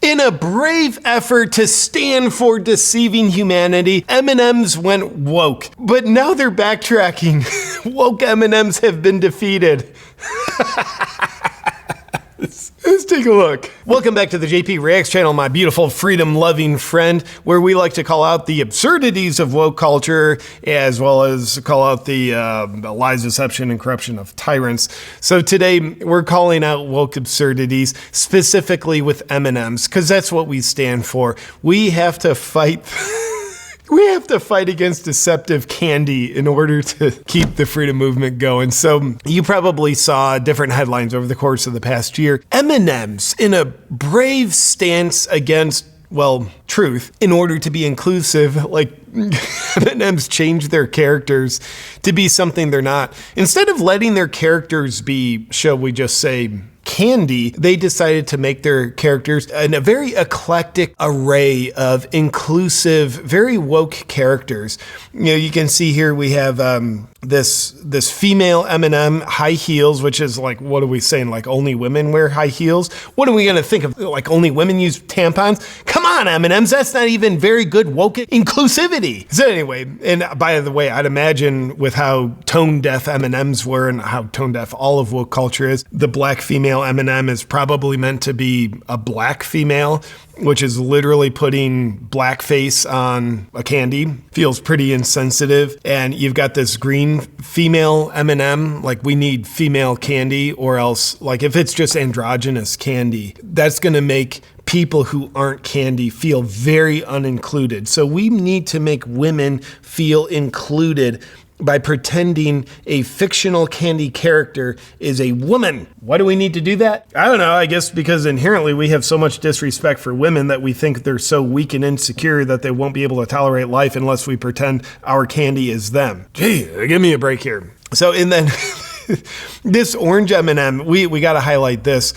In a brave effort to stand for deceiving humanity, M&Ms went woke. But now they're backtracking. Woke M&Ms have been defeated. Let's take a look. Welcome back to the JP Reacts channel, my beautiful freedom-loving friend, where we like to call out the absurdities of woke culture, as well as call out the lies, deception, and corruption of tyrants. So today, we're calling out woke absurdities, specifically with M&Ms, because that's what we stand for. We have to fight... We have to fight against deceptive candy in order to keep the freedom movement going. So you probably saw different headlines over the course of the past year. M&Ms in a brave stance against, well, truth in order to be inclusive, like M&Ms changed their characters to be something they're not. Instead of letting their characters be, shall we just say, candy, they decided to make their characters in a very eclectic array of inclusive, very woke characters. You know, you can see here we have this female M&M, high heels, which is like, what are we saying? Like only women wear high heels? What are we gonna think of? Like only women use tampons? Come on, M&Ms, that's not even very good woke inclusivity. So anyway, and by the way, I'd imagine with how tone deaf M&Ms were and how tone deaf all of woke culture is, the black female M&M is probably meant to be a black female, which is literally putting blackface on a candy. Feels pretty insensitive. And you've got this green female M&M, like we need female candy, or else, like if it's just androgynous candy, that's gonna make people who aren't candy feel very unincluded. So we need to make women feel included by pretending a fictional candy character is a woman. Why do we need to do that? I don't know, I guess because inherently we have so much disrespect for women that we think they're so weak and insecure that they won't be able to tolerate life unless we pretend our candy is them. Gee, give me a break here. So, and then this orange M&M, we gotta highlight this.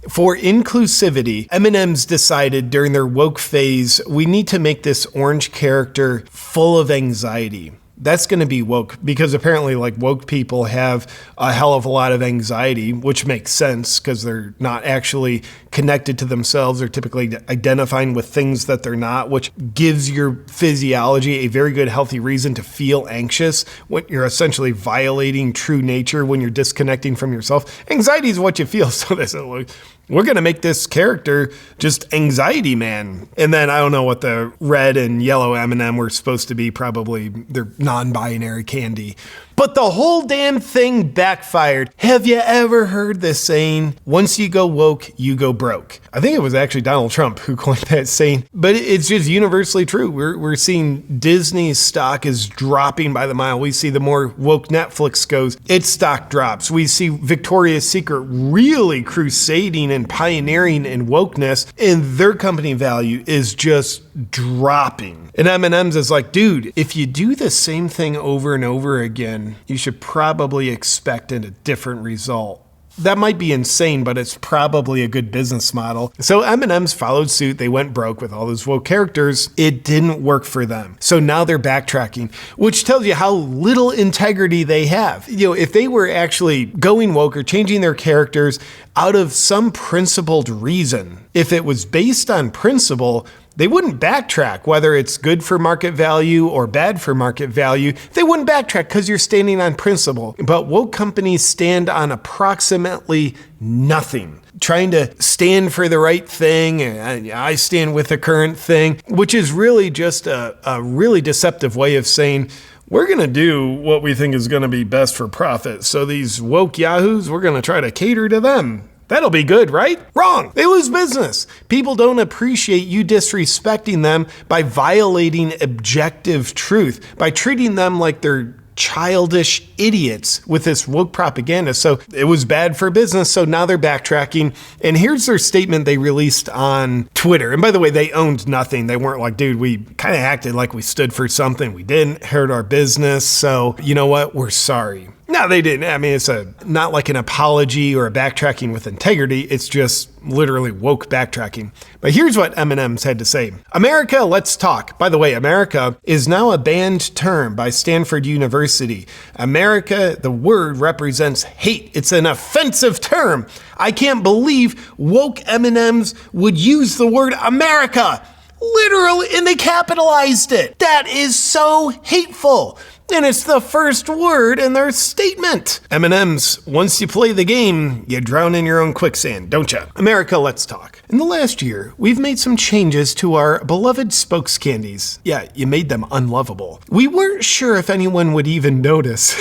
For inclusivity, M&Ms decided during their woke phase, we need to make this orange character full of anxiety. That's going to be woke because apparently like woke people have a hell of a lot of anxiety, which makes sense because they're not actually connected to themselves. They're typically identifying with things that they're not, which gives your physiology a very good healthy reason to feel anxious when you're essentially violating true nature, when you're disconnecting from yourself. Anxiety is what you feel. So they said, look, we're going to make this character just anxiety man. And then I don't know what the red and yellow M&M were supposed to be. Probably they're non-binary candy. But the whole damn thing backfired. Have you ever heard the saying, once you go woke, you go broke? I think it was actually Donald Trump who coined that saying, but it's just universally true. We're seeing Disney's stock is dropping by the mile. We see the more woke Netflix goes, its stock drops. We see Victoria's Secret really crusading and pioneering in wokeness, and their company value is just dropping. And M&M's is like, dude, if you do the same thing over and over again, you should probably expect a different result. That might be insane, but it's probably a good business model. So M&M's followed suit. They went broke with all those woke characters. It didn't work for them. So now they're backtracking, which tells you how little integrity they have. You know, if they were actually going woke or changing their characters out of some principled reason, if it was based on principle, they wouldn't backtrack, whether it's good for market value or bad for market value. They wouldn't backtrack because you're standing on principle. But woke companies stand on approximately nothing, trying to stand for the right thing. And I stand with the current thing, which is really just a really deceptive way of saying, we're going to do what we think is going to be best for profit. So these woke yahoos, we're going to try to cater to them. That'll be good, right? Wrong. They lose business. People don't appreciate you disrespecting them by violating objective truth, by treating them like they're childish idiots with this woke propaganda. So it was bad for business. So now they're backtracking. And here's their statement they released on Twitter. And by the way, they owned nothing. They weren't like, dude, we kind of acted like we stood for something. We didn't hurt our business. So you know what? We're sorry. No, they didn't. I mean, it's not like an apology or a backtracking with integrity. It's just literally woke backtracking. But here's what M&Ms had to say. America, let's talk. By the way, America is now a banned term by Stanford University. America, the word represents hate. It's an offensive term. I can't believe woke M&Ms would use the word America. Literally, and they capitalized it. That is so hateful. And it's the first word in their statement. M&Ms, once you play the game, you drown in your own quicksand, don't you? America, let's talk. In the last year, we've made some changes to our beloved spokes candies. Yeah, you made them unlovable. We weren't sure if anyone would even notice.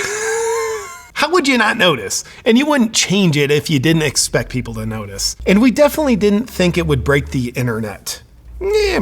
How would you not notice? And you wouldn't change it if you didn't expect people to notice. And we definitely didn't think it would break the internet.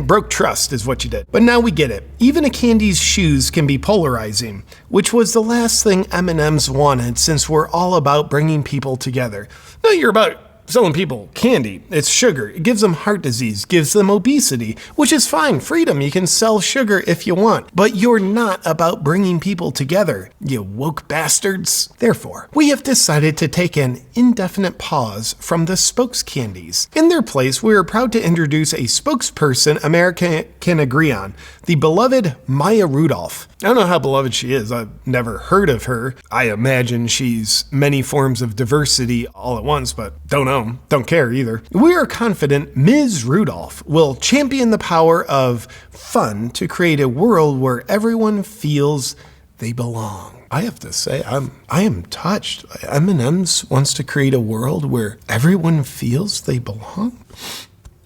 Broke trust is what you did. But now we get it. Even a candy's shoes can be polarizing, which was the last thing M&Ms wanted since we're all about bringing people together. No, you're about selling people candy. It's sugar. It gives them heart disease, gives them obesity, which is fine. Freedom. You can sell sugar if you want. But you're not about bringing people together, you woke bastards. Therefore, we have decided to take an indefinite pause from the spokes candies. In their place, we are proud to introduce a spokesperson America can agree on, the beloved Maya Rudolph. I don't know how beloved she is. I've never heard of her. I imagine she's many forms of diversity all at once, but don't know. Don't care either. We are confident Ms. Rudolph will champion the power of fun to create a world where everyone feels they belong. I have to say, I am touched. M&Ms wants to create a world where everyone feels they belong.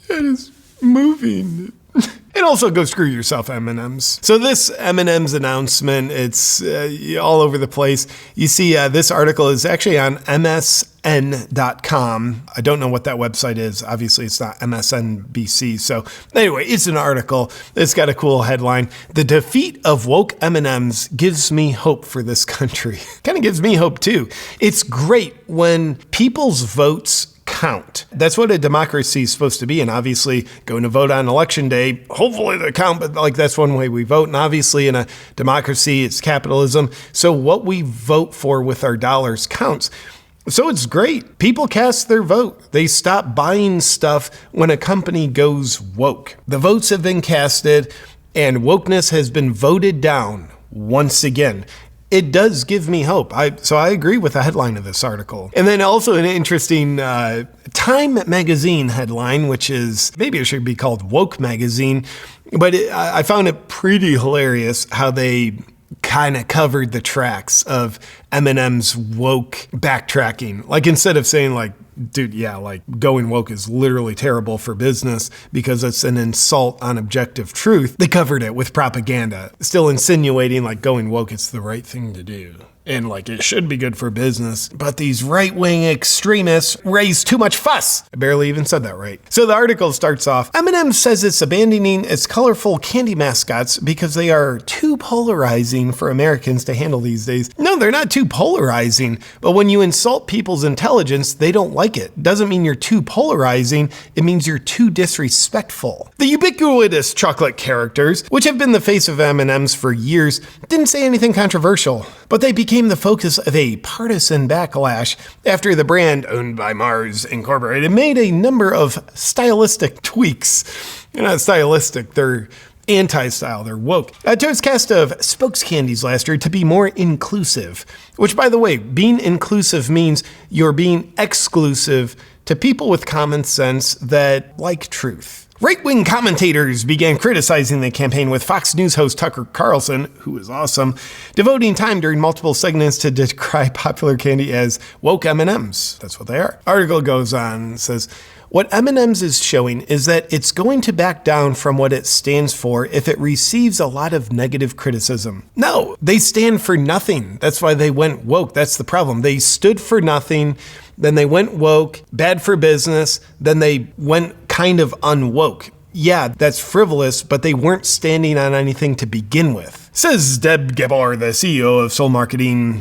That is moving. And also go screw yourself, M&Ms. So this M&Ms announcement, it's all over the place. You see, this article is actually on msn.com. I don't know what that website is. Obviously, it's not MSNBC. So anyway, it's an article. It's got a cool headline. The defeat of woke M&Ms gives me hope for this country. Kind of gives me hope, too. It's great when people's votes count. That's what a democracy is supposed to be. And obviously going to vote on election day, hopefully they count, but that's one way we vote. And obviously in a democracy, it's capitalism. So what we vote for with our dollars counts. So it's great. People cast their vote. They stop buying stuff when a company goes woke. The votes have been casted and wokeness has been voted down once again. It does give me hope. So I agree with the headline of this article. And then also an interesting Time magazine headline, which is, maybe it should be called Woke Magazine, but I found it pretty hilarious how they kind of covered the tracks of M&M's woke backtracking. Like instead of saying like, dude, yeah, like going woke is literally terrible for business because it's an insult on objective truth, they covered it with propaganda, still insinuating like going woke is the right thing to do. And like it should be good for business, but these right-wing extremists raise too much fuss. I barely even said that right. So the article starts off, M&M says it's abandoning its colorful candy mascots because they are too polarizing for Americans to handle these days. No, they're not too polarizing, but when you insult people's intelligence, they don't like it. Doesn't mean you're too polarizing, it means you're too disrespectful. The ubiquitous chocolate characters, which have been the face of M&Ms for years, didn't say anything controversial, but they became the focus of a partisan backlash after the brand, owned by Mars Incorporated, made a number of stylistic tweaks. They're not stylistic, they're anti-style, they're woke. To its cast of spokes candies last year to be more inclusive, which, by the way, being inclusive means you're being exclusive to people with common sense that like truth. Right-wing commentators began criticizing the campaign, with Fox News host Tucker Carlson, who is awesome, devoting time during multiple segments to decry popular candy as woke M&Ms. That's what they are. Article goes on, says, what M&Ms is showing is that it's going to back down from what it stands for if it receives a lot of negative criticism. No, they stand for nothing. That's why they went woke. That's the problem. They stood for nothing, then they went woke, bad for business, then they went kind of unwoke. Yeah, that's frivolous, but they weren't standing on anything to begin with. Says Deb Gabor, the CEO of Soul Marketing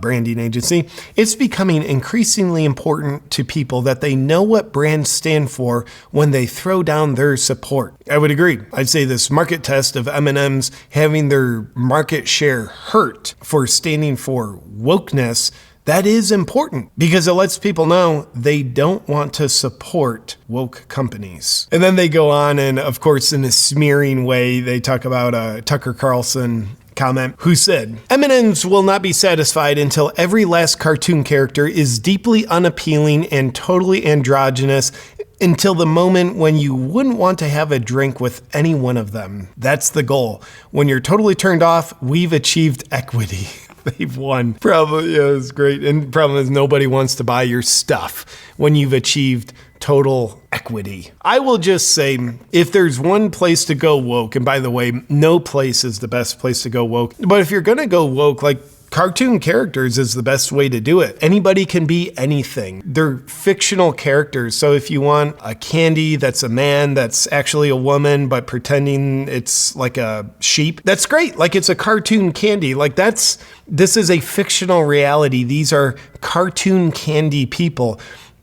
branding agency, it's becoming increasingly important to people that they know what brands stand for when they throw down their support. I would agree. I'd say this market test of M&Ms having their market share hurt for standing for wokeness, that is important because it lets people know they don't want to support woke companies. And then they go on and, of course, in a smearing way, they talk about Tucker Carlson comment, who said, M&Ms will not be satisfied until every last cartoon character is deeply unappealing and totally androgynous until the moment when you wouldn't want to have a drink with any one of them. That's the goal. When you're totally turned off, we've achieved equity. They've won. Probably, yeah, it's great. And the problem is nobody wants to buy your stuff when you've achieved total equity. I will just say, if there's one place to go woke, and by the way, no place is the best place to go woke, but if you're going to go woke, like cartoon characters is the best way to do it. Anybody can be anything. They're fictional characters. So if you want a candy that's a man that's actually a woman, but pretending it's like a sheep, that's great. Like it's a cartoon candy. Like this is a fictional reality. These are cartoon candy people.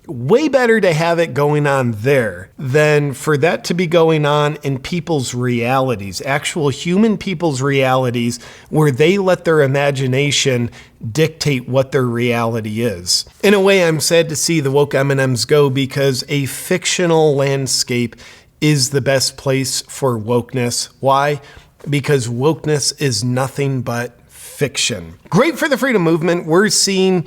Way better to have it going on there than for that to be going on in people's realities, actual human people's realities, where they let their imagination dictate what their reality is. In a way, I'm sad to see the woke M&Ms go because a fictional landscape is the best place for wokeness. Why? Because wokeness is nothing but fiction. Great for the freedom movement. We're seeing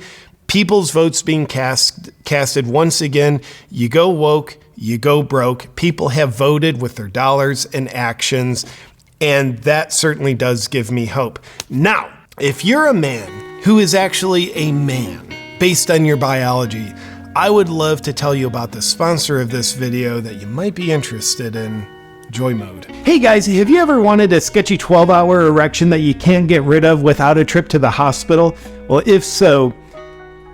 people's votes being casted once again. You go woke, you go broke. People have voted with their dollars and actions, and that certainly does give me hope. Now, if you're a man who is actually a man based on your biology, I would love to tell you about the sponsor of this video that you might be interested in, Joy Mode. Hey guys, have you ever wanted a sketchy 12-hour erection that you can't get rid of without a trip to the hospital? Well, if so,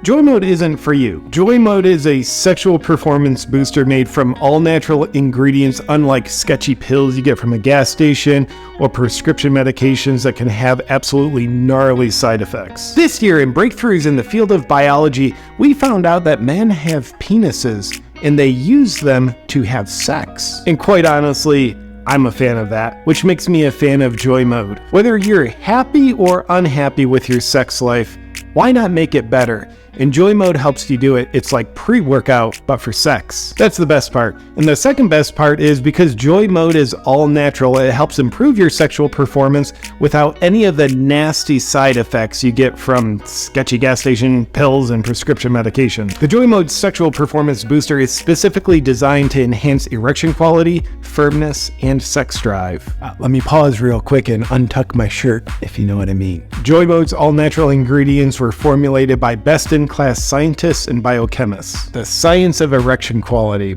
Joy Mode isn't for you. Joy Mode is a sexual performance booster made from all natural ingredients, unlike sketchy pills you get from a gas station or prescription medications that can have absolutely gnarly side effects. This year, in breakthroughs in the field of biology, we found out that men have penises and they use them to have sex. And quite honestly, I'm a fan of that, which makes me a fan of Joy Mode. Whether you're happy or unhappy with your sex life, why not make it better? And Joy Mode helps you do it. It's like pre-workout, but for sex. That's the best part. And the second best part is because Joy Mode is all natural, it helps improve your sexual performance without any of the nasty side effects you get from sketchy gas station pills and prescription medication. The Joy Mode Sexual Performance Booster is specifically designed to enhance erection quality, firmness, and sex drive. Let me pause real quick and untuck my shirt, if you know what I mean. Joy Mode's all-natural ingredients were formulated by best-in-class scientists and biochemists. The science of erection quality.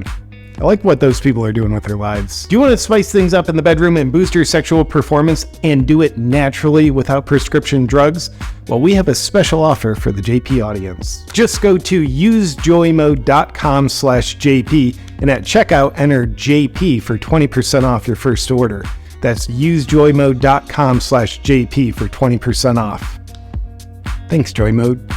I like what those people are doing with their lives. Do you want to spice things up in the bedroom and boost your sexual performance and do it naturally without prescription drugs? Well, we have a special offer for the JP audience. Just go to usejoymode.com/JP and at checkout enter JP for 20% off your first order. That's usejoymode.com/JP for 20% off. Thanks, Joy Mode.